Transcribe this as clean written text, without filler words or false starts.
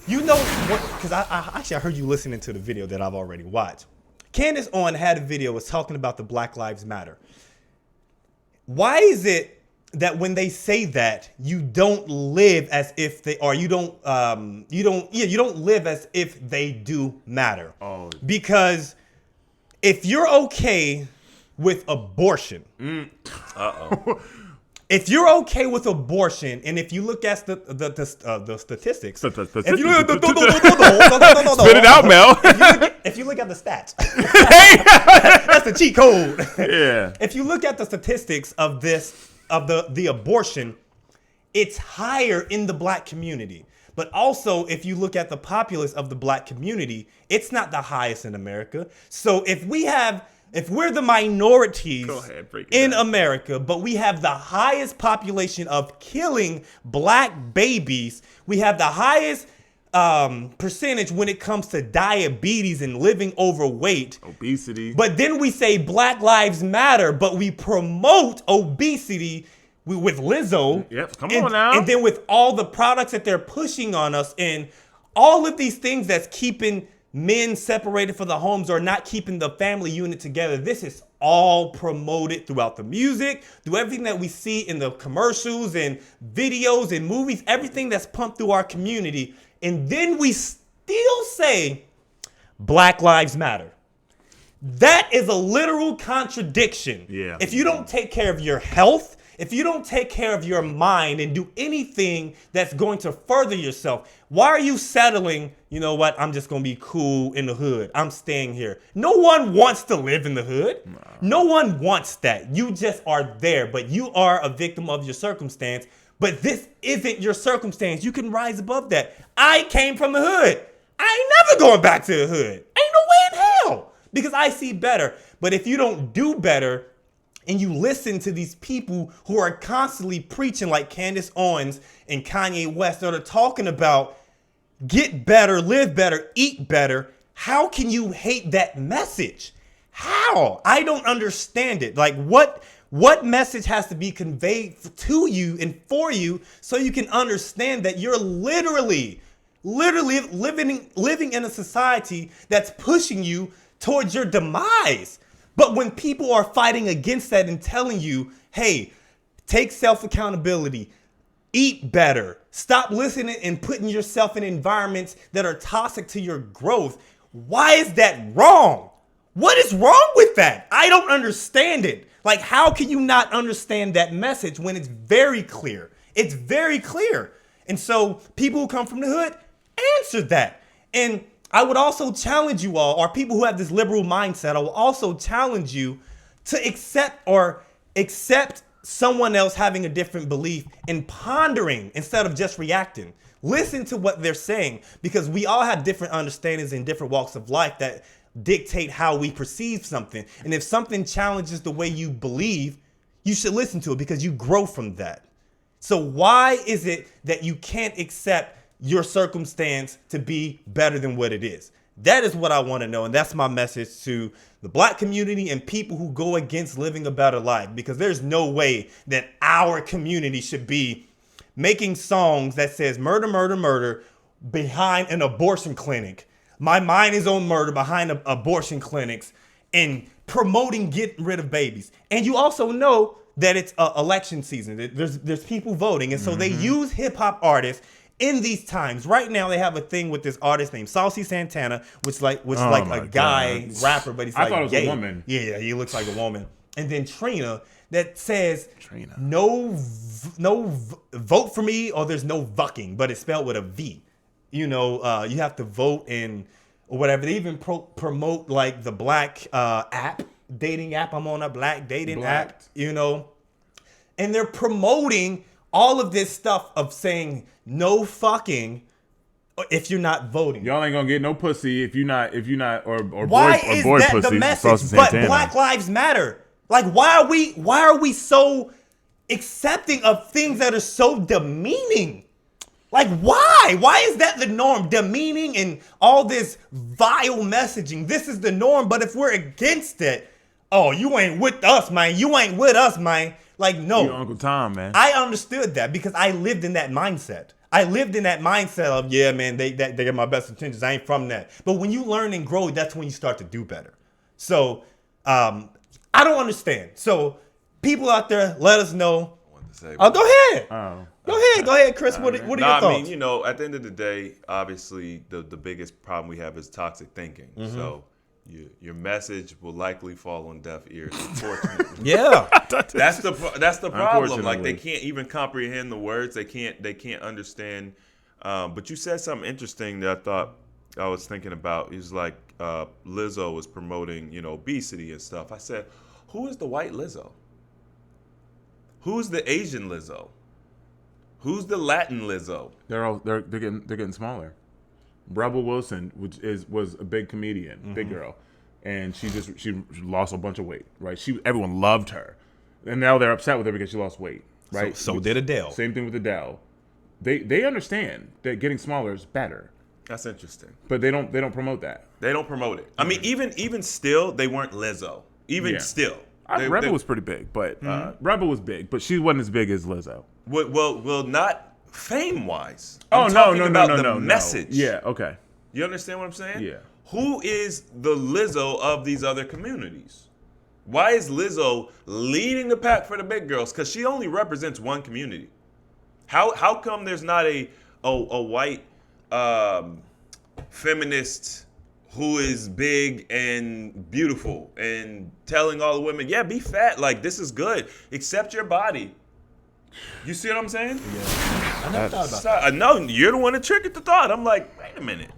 You know what? Because I heard you listening to the video that I've already watched. Candace Owens had a video was talking about the Black Lives Matter. Why is it that when they say that you don't live as if they are, you don't live as if they do matter? Oh. Because if you're okay with abortion, if you're okay with abortion, and if you look at the statistics, if you look, Spit it out, Mel. if you look at the stats, that's the cheat code. Yeah. If you look at the statistics of the abortion, it's higher in the black community. But also, if you look at the populace of the black community, it's not the highest in America. So if we're the minorities in America, but we have the highest population of killing black babies, we have the highest percentage when it comes to diabetes and living overweight, obesity. But then we say Black Lives Matter, but we promote obesity with Lizzo. Yep, come on now. And then with all the products that they're pushing on us and all of these things that's keeping men separated from the homes or not keeping the family unit together. This is all promoted throughout the music, through everything that we see in the commercials and videos and movies, everything that's pumped through our community. And then we still say Black Lives Matter. That is a literal contradiction. Yeah. If you don't take care of your health, if you don't take care of your mind and do anything that's going to further yourself, why are you settling, you know what, I'm just going to be cool in the hood. I'm staying here. No one wants to live in the hood. No one wants that. You just are there, but you are a victim of your circumstance. But this isn't your circumstance. You can rise above that. I came from the hood. I ain't never going back to the hood. Ain't no way in hell, because I see better. But if you don't do better, and you listen to these people who are constantly preaching like Candace Owens and Kanye West that are talking about get better, live better, eat better, how can you hate that message? How? I don't understand it. Like what message has to be conveyed to you and for you so you can understand that you're literally living in a society that's pushing you towards your demise. But when people are fighting against that and telling you, hey, take self-accountability, eat better, stop listening and putting yourself in environments that are toxic to your growth, why is that wrong? What is wrong with that? I don't understand it. Like, how can you not understand that message when it's very clear? It's very clear. And so people who come from the hood answer that. And I would also challenge you all, or people who have this liberal mindset, I will also challenge you to accept someone else having a different belief and pondering instead of just reacting. Listen to what they're saying, because we all have different understandings in different walks of life that dictate how we perceive something. And if something challenges the way you believe, you should listen to it because you grow from that. So why is it that you can't accept your circumstance to be better than what it is? That is what I want to know. And that's my message to the black community and people who go against living a better life, because there's no way that our community should be making songs that says murder, murder, murder behind an abortion clinic. My mind is on murder behind abortion clinics and promoting getting rid of babies. And you also know that it's election season. There's people voting. And so they use hip hop artists in these times. Right now, they have a thing with this artist named Saucy Santana, which like a guy rapper, but he's like I thought it was gay. a woman. Yeah, he looks like a woman. And then Trina, that says no vote for me, or there's no vucking, but it's spelled with a V. You know, you have to vote and or whatever. They even promote like the black dating app. I'm on a black dating app, you know, and they're promoting all of this stuff of saying no fucking if you're not voting. Y'all ain't gonna get no pussy if you're not or why boy, is or boy that pussy. the message? But Black Lives Matter. Like, why are we so accepting of things that are so demeaning? Like, why? Why is that the norm? Demeaning and all this vile messaging. This is the norm. But if we're against it, oh, you ain't with us, man. You ain't with us, man. Like, no. You're Uncle Tom, man. I understood that because I lived in that mindset. I lived in that mindset of, yeah, man, they get my best intentions. I ain't from that. But when you learn and grow, that's when you start to do better. So I don't understand. So people out there, let us know. Oh, go ahead. Go ahead, Chris. What are your thoughts? I mean, at the end of the day, obviously, the biggest problem we have is toxic thinking. Mm-hmm. So your message will likely fall on deaf ears, unfortunately. Yeah. That's the problem. Like, they Unfortunately. can't even comprehend the words. They can't understand. But you said something interesting that I was thinking about. It was like Lizzo was promoting, obesity and stuff. I said, who is the white Lizzo? Who's the Asian Lizzo? Who's the Latin Lizzo? They're getting smaller. Rebel Wilson, was a big comedian, big girl, and she lost a bunch of weight. Right? Everyone loved her, and now they're upset with her because she lost weight. Right? So did Adele. Same thing with Adele. They understand that getting smaller is better, That's interesting. but they don't promote that. They don't promote it. I mean, even still, they weren't Lizzo. Even Yeah. still. Rebel was pretty big, but Rebel was big, but she wasn't as big as Lizzo. Well, not fame-wise. Oh, I'm no, talking no, about no, the no, message. no. Yeah, okay. You understand what I'm saying? Yeah. Who is the Lizzo of these other communities? Why is Lizzo leading the pack for the big girls? Because she only represents one community. How come there's not a white feminist who is big and beautiful and telling all the women, yeah, be fat. Like, this is good. Accept your body. You see what I'm saying? I never thought about that. No, you're the one that triggered the thought. I'm like, wait a minute.